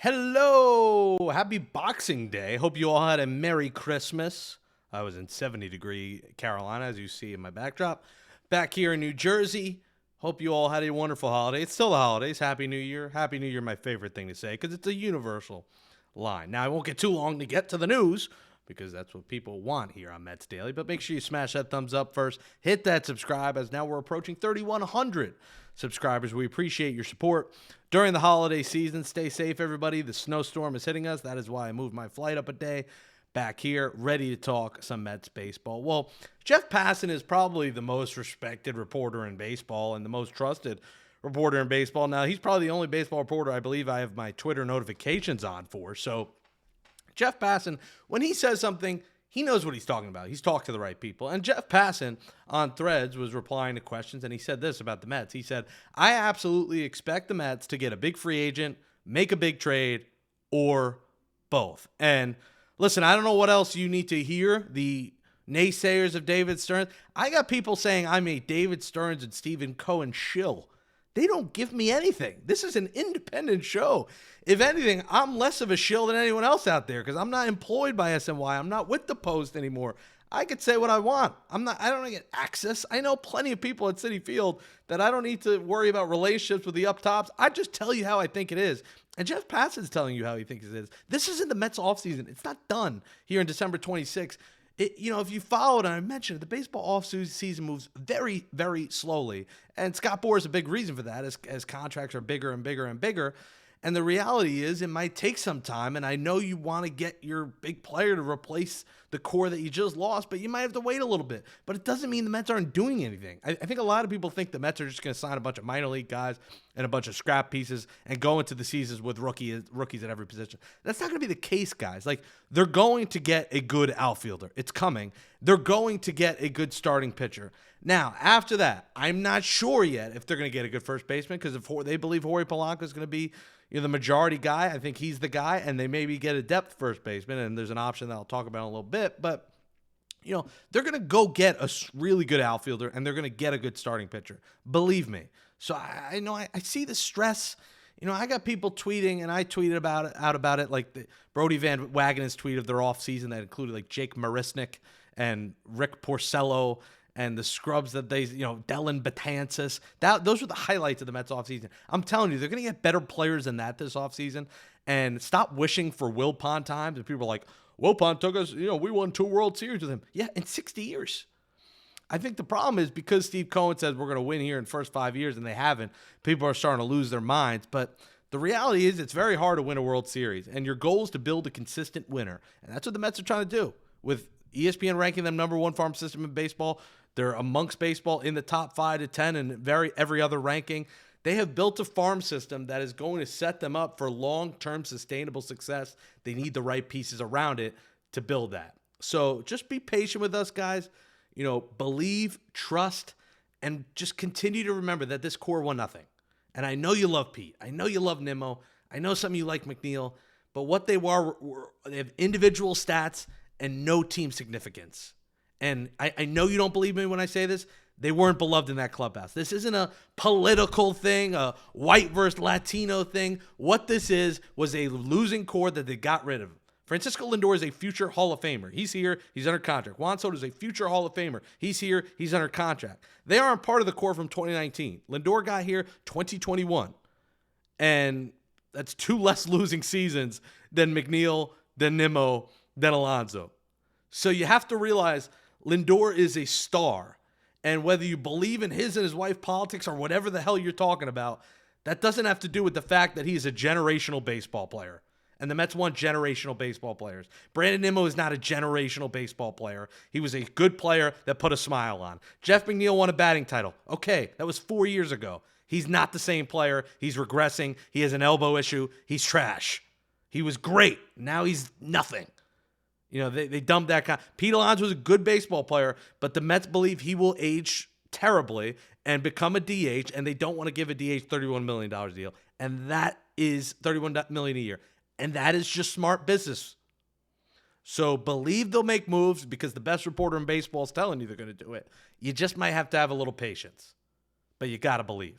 Hello! Happy Boxing Day. Hope you all had a Merry Christmas. I was in 70-degree Carolina, as you see in my backdrop. Back here in New Jersey. Hope you all had a wonderful holiday. It's still the holidays. Happy New Year. Happy New Year, my favorite thing to say, because it's a universal line. Now, I won't get too long to get to the news, because that's what people want here on Mets Daily. But make sure you smash that thumbs up first. Hit that subscribe, as now we're approaching 3,100 subscribers. We appreciate your support during the holiday season. Stay safe, everybody. The snowstorm is hitting us. That is why I moved my flight up a day. Back here, ready to talk some Mets baseball. Well, Jeff Passan is probably the most respected reporter in baseball and the most trusted reporter in baseball. Now, he's probably the only baseball reporter I believe I have my Twitter notifications on for. So, Jeff Passan, when he says something, he knows what he's talking about. He's talked to the right people. And Jeff Passan on Threads was replying to questions, and he said this about the Mets. He said, I absolutely expect the Mets to get a big free agent, make a big trade, or both. And listen, I don't know what else you need to hear, the naysayers of David Stearns. I got people saying I'm a David Stearns and Stephen Cohen shill. They don't give me anything. This is an independent show. If anything, I'm less of a shill than anyone else out there because I'm not employed by SNY. I'm not with the Post anymore. I could say what I want. I don't get access. I know plenty of people at Citi Field that I don't need to worry about relationships with the up tops. I just tell you how I think it is. And Jeff Passan's telling you how he thinks it is. This isn't the Mets offseason. It's not done here in December 26th. If you followed, and I mentioned it, the baseball offseason moves very, very slowly. And Scott Boras is a big reason for that as contracts are bigger and bigger and bigger. And the reality is it might take some time, and I know you want to get your big player to replace the core that you just lost, but you might have to wait a little bit. But it doesn't mean the Mets aren't doing anything. I think a lot of people think the Mets are just going to sign a bunch of minor league guys and a bunch of scrap pieces and go into the seasons with rookies at every position. That's not going to be the case, guys. Like, they're going to get a good outfielder. It's coming. They're going to get a good starting pitcher. Now, after that, I'm not sure yet if they're going to get a good first baseman because if they believe Jorge Polanco is going to be the majority guy. I think he's the guy, and they maybe get a depth first baseman, and there's an option that I'll talk about in a little bit. But, they're going to go get a really good outfielder, and they're going to get a good starting pitcher. Believe me. So I know I see the stress. I got people tweeting, and I tweeted about it, like the Brody Van Wagenen's tweet of their offseason that included like Jake Marisnick and Rick Porcello and the scrubs that they, Dylan Betances. Those were the highlights of the Mets offseason. I'm telling you, they're going to get better players than that this offseason. And stop wishing for Wilpon times. And people are like, Wilpon took us, we won 2 World Series with him. Yeah, in 60 years. I think the problem is because Steve Cohen says we're going to win here in the first 5 years, and they haven't, people are starting to lose their minds. But the reality is it's very hard to win a World Series. And your goal is to build a consistent winner. And that's what the Mets are trying to do. With ESPN ranking them number 1 farm system in baseball, they're amongst baseball in the top 5 to 10 and every other ranking. They have built a farm system that is going to set them up for long-term sustainable success. They need the right pieces around it to build that. So just be patient with us, guys. Believe, trust, and just continue to remember that this core won nothing. And I know you love Pete. I know you love Nimmo. I know some of you like McNeil. But what they were they have individual stats and no team significance. And I know you don't believe me when I say this. They weren't beloved in that clubhouse. This isn't a political thing, a white versus Latino thing. What this was a losing core that they got rid of. Francisco Lindor is a future Hall of Famer. He's here. He's under contract. Juan Soto is a future Hall of Famer. He's here. He's under contract. They aren't part of the core from 2019. Lindor got here 2021. And that's 2 less losing seasons than McNeil, than Nimmo, than Alonso. So you have to realize Lindor is a star. And whether you believe in his and his wife politics or whatever the hell you're talking about, that doesn't have to do with the fact that he's a generational baseball player. And the Mets want generational baseball players. Brandon Nimmo is not a generational baseball player. He was a good player that put a smile on. Jeff McNeil won a batting title. Okay, that was 4 years ago. He's not the same player. He's regressing. He has an elbow issue. He's trash. He was great. Now he's nothing. They dumped that guy. Pete Alonso was a good baseball player, but the Mets believe he will age terribly and become a DH, and they don't want to give a DH $31 million deal. And that is $31 million a year. And that is just smart business. So believe they'll make moves because the best reporter in baseball is telling you they're going to do it. You just might have to have a little patience. But you got to believe.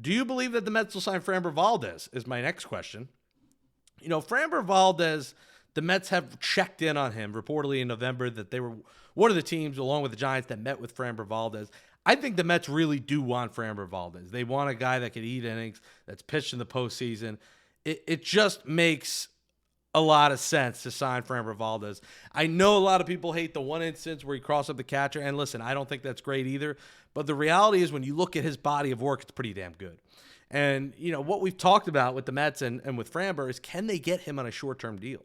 Do you believe that the Mets will sign Framber Valdez is my next question. Framber Valdez, the Mets have checked in on him reportedly in November that they were one of the teams, along with the Giants, that met with Framber Valdez. I think the Mets really do want Framber Valdez. They want a guy that can eat innings, that's pitched in the postseason. It just makes a lot of sense to sign Framber Valdez. I know a lot of people hate the one instance where he crossed up the catcher, and listen, I don't think that's great either. But the reality is when you look at his body of work, it's pretty damn good. And, what we've talked about with the Mets and with Framber is can they get him on a short-term deal?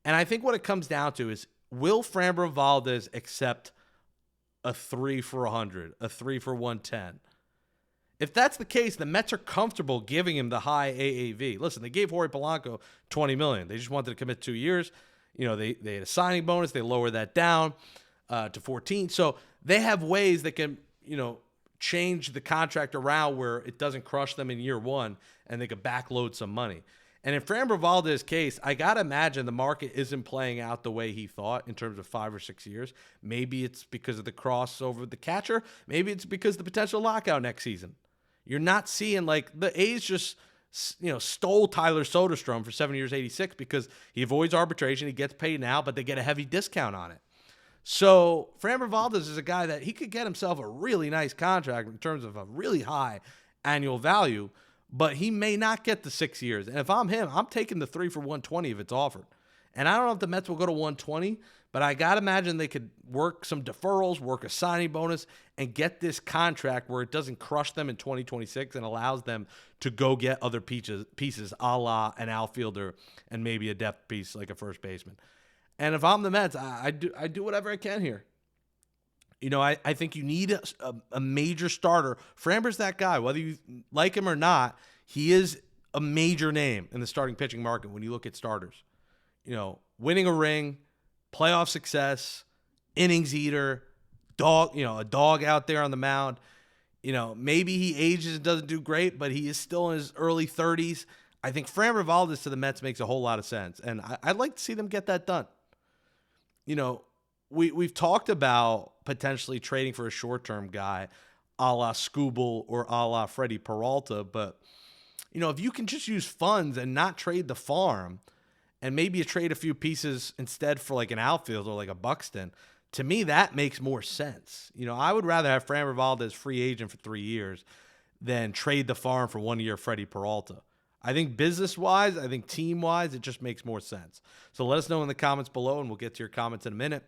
And I think what it comes down to is will Framber Valdez accept a 3 for 100, a 3 for 110? If that's the case, the Mets are comfortable giving him the high AAV. Listen, they gave Jorge Polanco $20 million. They just wanted to commit 2 years. They had a signing bonus. They lowered that down to 14. So they have ways that can, change the contract around where it doesn't crush them in year one and they could backload some money. And in Framber Valdez's case, I got to imagine the market isn't playing out the way he thought in terms of 5 or 6 years. Maybe it's because of the crossover with the catcher. Maybe it's because of the potential lockout next season. You're not seeing the A's just, stole Tyler Soderstrom for 7 years, 86 because he avoids arbitration. He gets paid now, but they get a heavy discount on it. So Framber Valdez is a guy that he could get himself a really nice contract in terms of a really high annual value, but he may not get the 6 years. And if I'm him, I'm taking the 3 for 120 if it's offered. And I don't know if the Mets will go to 120, but I got to imagine they could work some deferrals, work a signing bonus, and get this contract where it doesn't crush them in 2026 and allows them to go get other pieces a la an outfielder and maybe a depth piece like a first baseman. And if I'm the Mets, I do whatever I can here. I think you need a major starter. Framber's that guy. Whether you like him or not, he is a major name in the starting pitching market when you look at starters. Winning a ring, playoff success, innings eater, a dog out there on the mound. Maybe he ages and doesn't do great, but he is still in his early 30s. I think Framber Valdez to the Mets makes a whole lot of sense, and I'd like to see them get that done. We've talked about potentially trading for a short-term guy a la Skubal or a la Freddie Peralta, but, if you can just use funds and not trade the farm and maybe you trade a few pieces instead for like an outfielder like a Buxton, to me that makes more sense. I would rather have Framber Valdez free agent for 3 years than trade the farm for 1 year Freddie Peralta. I think business-wise, I think team-wise, it just makes more sense. So let us know in the comments below, and we'll get to your comments in a minute.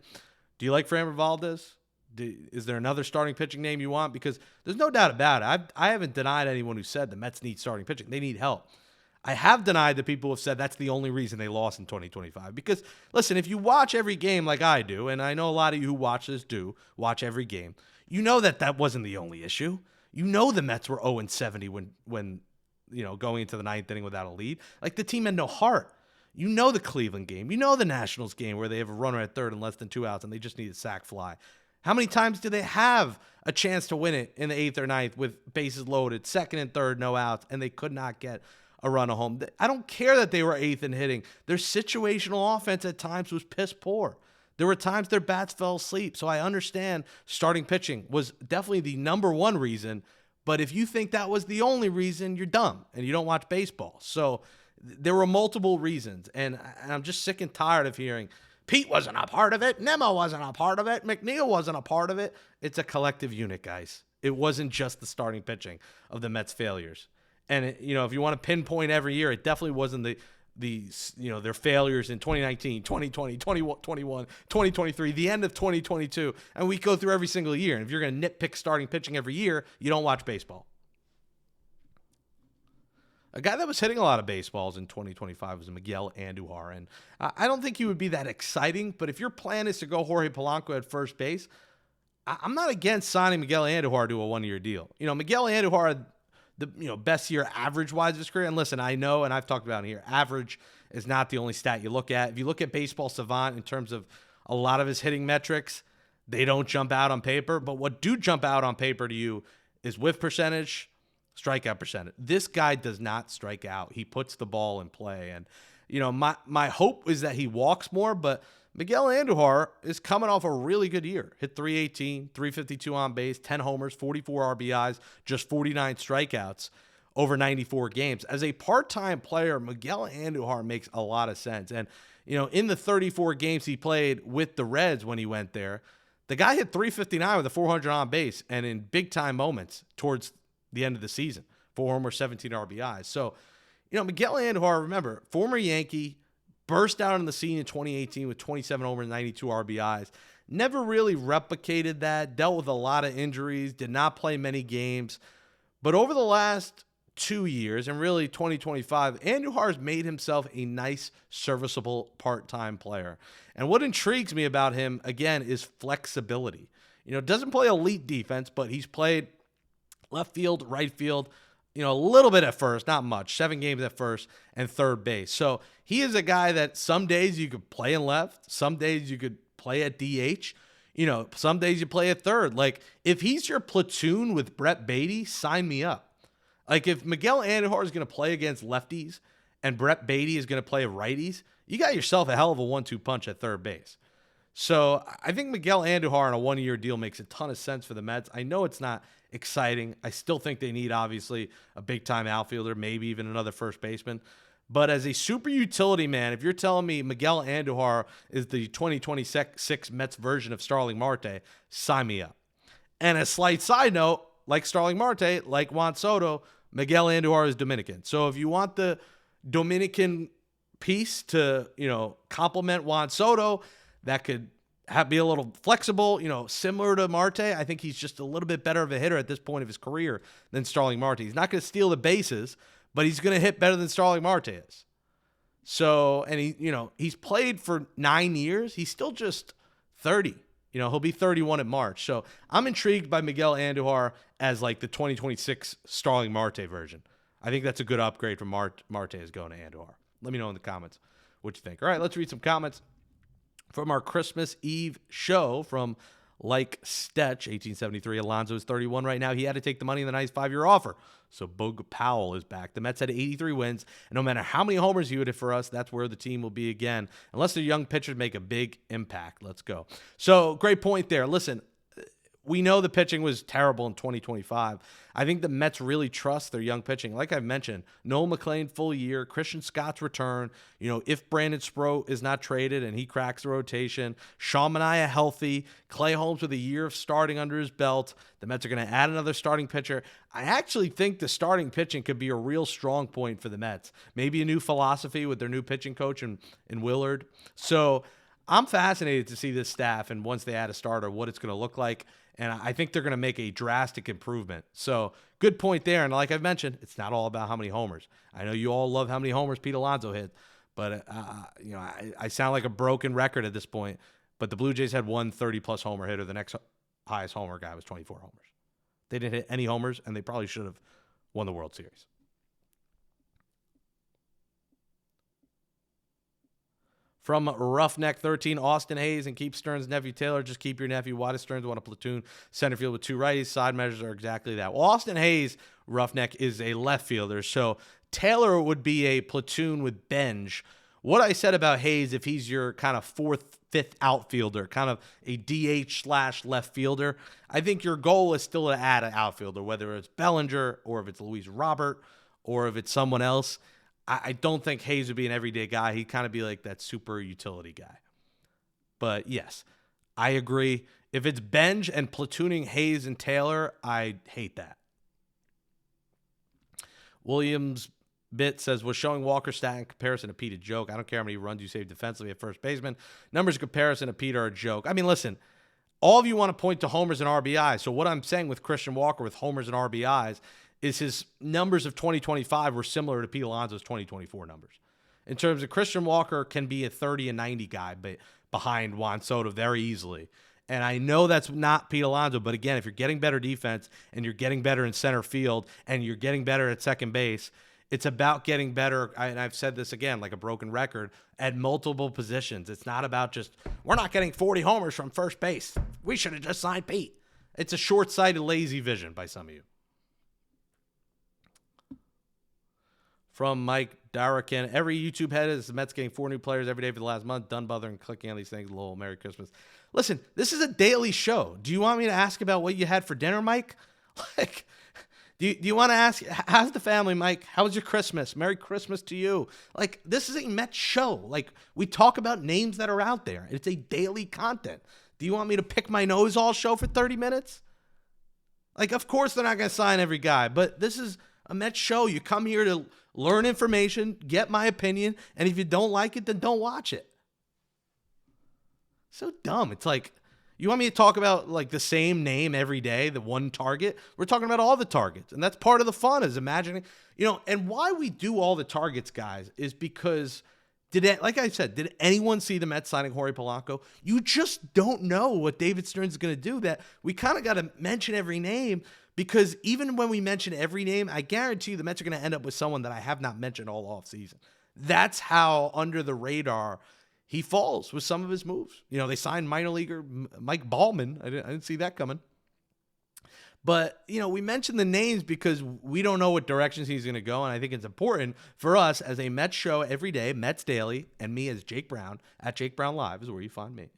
Do you like Framber Valdez? Is there another starting pitching name you want? Because there's no doubt about it. I haven't denied anyone who said the Mets need starting pitching. They need help. I have denied the people who have said that's the only reason they lost in 2025. Because, listen, if you watch every game like I do, and I know a lot of you who watch this do watch every game, you know that wasn't the only issue. You know the Mets were 0-70 when going into the ninth inning without a lead. Like, the team had no heart. You know the Cleveland game. You know the Nationals game where they have a runner at third and less than 2 outs and they just need a sac fly. How many times did they have a chance to win it in the eighth or ninth with bases loaded, second and third, no outs, and they could not get a run home? I don't care that they were eighth in hitting. Their situational offense at times was piss poor. There were times their bats fell asleep. So I understand starting pitching was definitely the number one reason. But if you think that was the only reason, you're dumb and you don't watch baseball. So there were multiple reasons. And I'm just sick and tired of hearing Pete wasn't a part of it. Nemo wasn't a part of it. McNeil wasn't a part of it. It's a collective unit, guys. It wasn't just the starting pitching of the Mets' failures. And, if you want to pinpoint every year, it definitely wasn't their failures in 2019, 2020, 2021, 2023, the end of 2022. And we go through every single year. And if you're going to nitpick starting pitching every year, you don't watch baseball. A guy that was hitting a lot of baseballs in 2025 was Miguel Andujar. And I don't think he would be that exciting, but if your plan is to go Jorge Polanco at first base, I'm not against signing Miguel Andujar to a 1-year deal. Miguel Andujar, the best year average-wise of his career. And listen, I know, and I've talked about it here, average is not the only stat you look at. If you look at Baseball Savant in terms of a lot of his hitting metrics, they don't jump out on paper. But what do jump out on paper to you is whiff percentage, strikeout percentage. This guy does not strike out. He puts the ball in play. And, my hope is that he walks more, but Miguel Andujar is coming off a really good year. Hit 318, 352 on base, 10 homers, 44 RBIs, just 49 strikeouts. over 94 games. As a part-time player, Miguel Andujar makes a lot of sense. And, in the 34 games he played with the Reds when he went there, the guy hit 359 with a 400 on base and in big-time moments towards the end of the season. 4 homers, 17 RBIs. So, Miguel Andujar, remember, former Yankee, burst out on the scene in 2018 with 27 homers and 92 RBIs. Never really replicated that, dealt with a lot of injuries, did not play many games. But over the last 2 years, and really 2025, Andujar has made himself a nice, serviceable part-time player. And what intrigues me about him, again, is flexibility. Doesn't play elite defense, but he's played left field, right field, a little bit at first, not much, 7 games at first and third base. So he is a guy that some days you could play in left, some days you could play at DH, some days you play at third. Like, if he's your platoon with Brett Beatty, sign me up. Like, if Miguel Andujar is going to play against lefties and Brett Beatty is going to play righties, you got yourself a hell of a 1-2 punch at third base. So I think Miguel Andujar on a 1-year deal makes a ton of sense for the Mets. I know it's not exciting. I still think they need, obviously, a big-time outfielder, maybe even another first baseman. But as a super utility man, if you're telling me Miguel Andujar is the 2026 Mets version of Starling Marte, sign me up. And a slight side note, like Starling Marte, like Juan Soto, Miguel Andujar is Dominican. So if you want the Dominican piece to, complement Juan Soto, that could be a little flexible, similar to Marte. I think he's just a little bit better of a hitter at this point of his career than Starling Marte. He's not going to steal the bases, but he's going to hit better than Starling Marte is. So, and he's played for 9 years. He's still just 30. He'll be 31 in March. So I'm intrigued by Miguel Andujar as like the 2026 Starling Marte version. I think that's a good upgrade from Marte is going to Andujar. Let me know in the comments what you think. All right, let's read some comments from our Christmas Eve show from Like Stetch, 1873. Alonso is 31 right now. He had to take the money in the nice 5-year offer. So Boog Powell is back. The Mets had 83 wins, and no matter how many homers you hit for us, that's where the team will be again, unless the young pitchers make a big impact. Let's go. So great point there. Listen, we know the pitching was terrible in 2025. I think the Mets really trust their young pitching. Like I've mentioned, Noel McLean full year, Christian Scott's return. If Brandon Sproat is not traded and he cracks the rotation, Sean Manaea healthy, Clay Holmes with a year of starting under his belt. The Mets are going to add another starting pitcher. I actually think the starting pitching could be a real strong point for the Mets. Maybe a new philosophy with their new pitching coach in Willard. So I'm fascinated to see this staff, and once they add a starter, what it's going to look like. And I think they're going to make a drastic improvement. So good point there. And like I've mentioned, it's not all about how many homers. I know you all love how many homers Pete Alonso hit, but I sound like a broken record at this point. But the Blue Jays had one 30-plus homer hitter. The next highest homer guy was 24 homers. They didn't hit any homers, and they probably should have won the World Series. From Roughneck 13, Austin Hayes and keep Stearns' nephew Taylor. Just keep your nephew. Why does Stearns want a platoon center field with 2 righties? Side measures are exactly that. Well, Austin Hayes, Roughneck, is a left fielder, so Taylor would be a platoon with Benj. What I said about Hayes, if he's your kind of 4th, 5th outfielder, kind of a DH/left fielder, I think your goal is still to add an outfielder, whether it's Bellinger or if it's Luis Robert or if it's someone else. I don't think Hayes would be an everyday guy. He'd kind of be like that super utility guy. But yes, I agree. If it's Benj and platooning Hayes and Taylor, I hate that. Williams Bit says, was showing Walker stat in comparison to Pete a joke? I don't care how many runs you save defensively at first baseman. Numbers in comparison to Pete are a joke. I mean, listen, all of you want to point to homers and RBIs. So what I'm saying with Christian Walker with homers and RBIs is his numbers of 2025 were similar to Pete Alonso's 2024 numbers. In terms of Christian Walker can be a 30 and 90 guy behind Juan Soto very easily. And I know that's not Pete Alonso, but again, if you're getting better defense and you're getting better in center field and you're getting better at second base, it's about getting better, and I've said this again, like a broken record, at multiple positions. It's not about just, we're not getting 40 homers from first base. We should have just signed Pete. It's a short-sighted, lazy vision by some of you. From Mike Darakin, every YouTube head is the Mets getting 4 new players every day for the last month. Done bothering clicking on these things. Lol, Merry Christmas. Listen, this is a daily show. Do you want me to ask about what you had for dinner, Mike? Like, Do you want to ask, how's the family, Mike? How was your Christmas? Merry Christmas to you. Like, this is a Mets show. Like, we talk about names that are out there. It's a daily content. Do you want me to pick my nose all show for 30 minutes? Like, of course they're not going to sign every guy, but this is a Mets show. You come here to learn information, get my opinion, and if you don't like it, then don't watch it. So dumb. It's like, you want me to talk about like the same name every day, the one target? We're talking about all the targets, and that's part of the fun is imagining, and why we do all the targets, guys, is because like I said, did anyone see the Mets signing Jorge Polanco? You just don't know what David Stearns is going to do. That we kind of got to mention every name, because even when we mention every name, I guarantee you the Mets are going to end up with someone that I have not mentioned all off season. That's how under the radar he falls with some of his moves. They signed minor leaguer Mike Ballman. I didn't see that coming. But, we mentioned the names because we don't know what directions he's going to go. And I think it's important for us as a Mets show every day, Mets Daily, and me as Jake Brown, at Jake Brown Live is where you find me,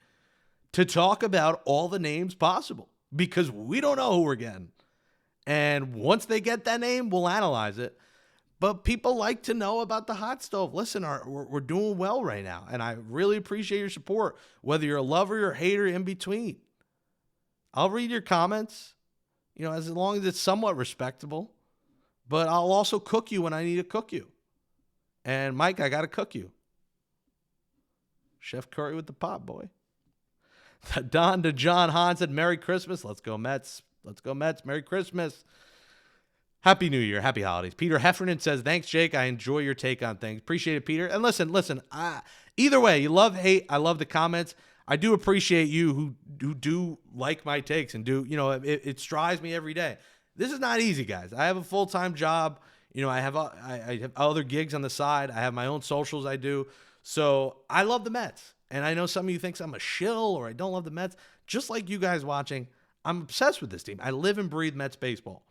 to talk about all the names possible, because we don't know who we're getting. And once they get that name, we'll analyze it. But people like to know about the hot stove. Listen, we're doing well right now, and I really appreciate your support, whether you're a lover or hater, in between. I'll read your comments, as long as it's somewhat respectable. But I'll also cook you when I need to cook you. And, Mike, I got to cook you. Chef Curry with the pot, boy. Don to John Hahn said, Merry Christmas. Let's go, Mets. Let's go, Mets. Merry Christmas. Happy New Year. Happy holidays. Peter Heffernan says, thanks, Jake. I enjoy your take on things. Appreciate it, Peter. And listen, either way, you love, hate, I love the comments. I do appreciate you who do like my takes and do, it strives me every day. This is not easy, guys. I have a full-time job. I have other gigs on the side. I have my own socials I do. So I love the Mets. And I know some of you think I'm a shill or I don't love the Mets. Just like you guys watching, I'm obsessed with this team. I live and breathe Mets baseball.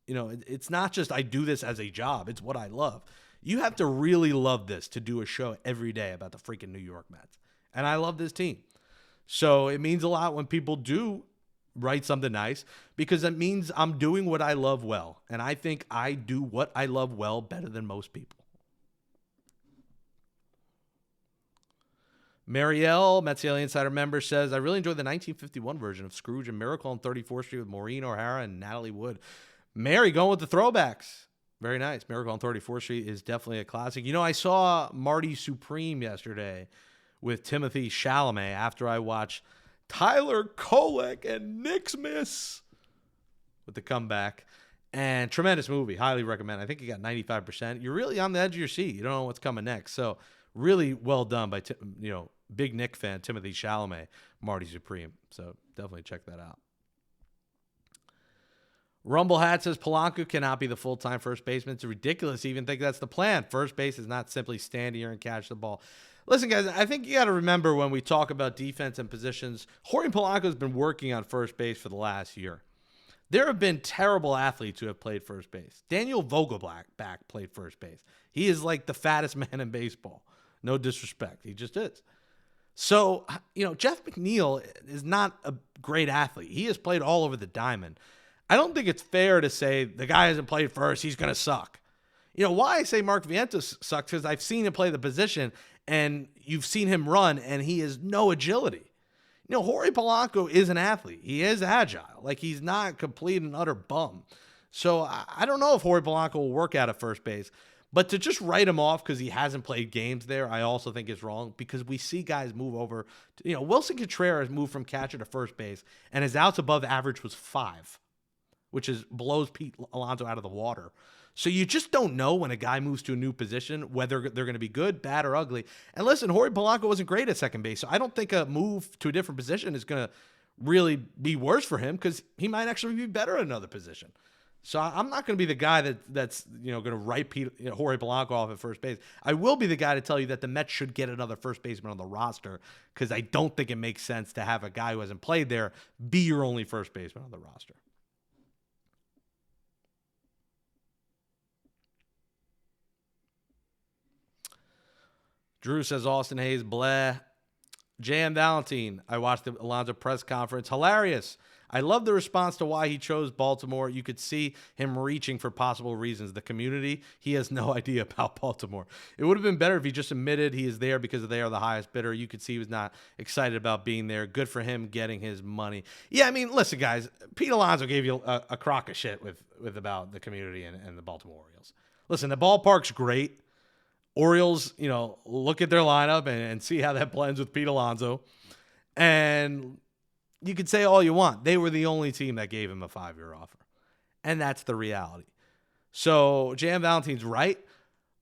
It's not just I do this as a job. It's what I love. You have to really love this to do a show every day about the freaking New York Mets. And I love this team. So it means a lot when people do write something nice, because it means I'm doing what I love well. And I think I do what I love well better than most people. Marielle, Mets Daily Insider member, says, I really enjoyed the 1951 version of Scrooge and Miracle on 34th Street with Maureen O'Hara and Natalie Wood. Mary going with the throwbacks. Very nice. Miracle on 34th Street is definitely a classic. I saw Marty Supreme yesterday with Timothy Chalamet after I watched Tyler Kolek and Knicks miss with the comeback. And tremendous movie. Highly recommend. I think you got 95%. You're really on the edge of your seat. You don't know what's coming next. So really well done by, big Knick fan, Timothy Chalamet, Marty Supreme. So definitely check that out. Rumble Hat says Polanco cannot be the full-time first baseman. It's ridiculous to even think that's the plan. First base is not simply stand here and catch the ball. Listen, guys, I think you got to remember when we talk about defense and positions, Jorge Polanco has been working on first base for the last year. There have been terrible athletes who have played first base. Daniel Vogelbach played first base. He is like the fattest man in baseball. No disrespect. He just is. So, Jeff McNeil is not a great athlete. He has played all over the diamond. I don't think it's fair to say the guy hasn't played first, he's going to suck. Why I say Mark Vientos sucks because I've seen him play the position, and you've seen him run, and he has no agility. Jorge Polanco is an athlete. He is agile. Like, he's not a complete and utter bum. So I don't know if Jorge Polanco will work out at first base. But to just write him off because he hasn't played games there, I also think is wrong, because we see guys move over. Wilson Contreras moved from catcher to first base, and his outs above average was 5. Which blows Pete Alonso out of the water. So you just don't know when a guy moves to a new position, whether they're going to be good, bad, or ugly. And listen, Jorge Polanco wasn't great at second base, so I don't think a move to a different position is going to really be worse for him, because he might actually be better at another position. So I'm not going to be the guy that's going to write Jorge Polanco off at first base. I will be the guy to tell you that the Mets should get another first baseman on the roster, because I don't think it makes sense to have a guy who hasn't played there be your only first baseman on the roster. Drew says Austin Hayes, bleh. J.M. Valentine, I watched the Alonso press conference. Hilarious. I love the response to why he chose Baltimore. You could see him reaching for possible reasons. The community, he has no idea about Baltimore. It would have been better if he just admitted he is there because they are the highest bidder. You could see he was not excited about being there. Good for him getting his money. Yeah, I mean, listen, guys. Pete Alonso gave you a crock of shit with about the community and the Baltimore Orioles. Listen, the ballpark's great. Orioles, look at their lineup and see how that blends with Pete Alonso. And you could say all you want. They were the only team that gave him a 5-year offer. And that's the reality. So J.M. Valentine's right.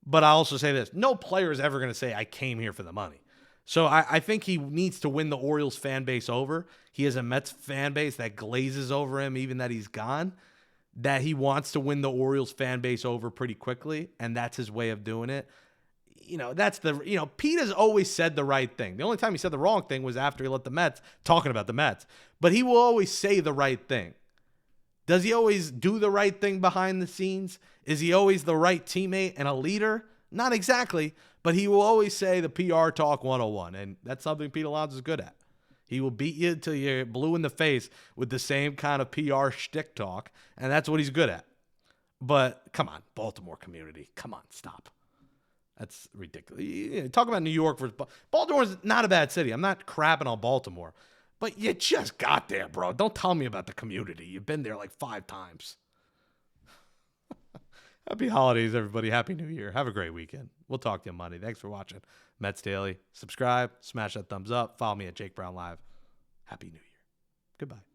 But I also say this. No player is ever going to say, I came here for the money. So I think he needs to win the Orioles fan base over. He has a Mets fan base that glazes over him even that he's gone. That he wants to win the Orioles fan base over pretty quickly. And that's his way of doing it. Pete has always said the right thing. The only time he said the wrong thing was after he let the Mets, talking about the Mets. But he will always say the right thing. Does he always do the right thing behind the scenes? Is he always the right teammate and a leader? Not exactly, but he will always say the PR talk 101, and that's something Pete Alonso is good at. He will beat you until you're blue in the face with the same kind of PR shtick talk, and that's what he's good at. But come on, Baltimore community. Come on, stop. That's ridiculous. Talk about New York versus Baltimore's not a bad city. I'm not crapping on Baltimore. But you just got there, bro. Don't tell me about the community. You've been there like 5 times. Happy holidays, everybody. Happy New Year. Have a great weekend. We'll talk to you on Monday. Thanks for watching Mets Daily. Subscribe. Smash that thumbs up. Follow me at Jake Brown Live. Happy New Year. Goodbye.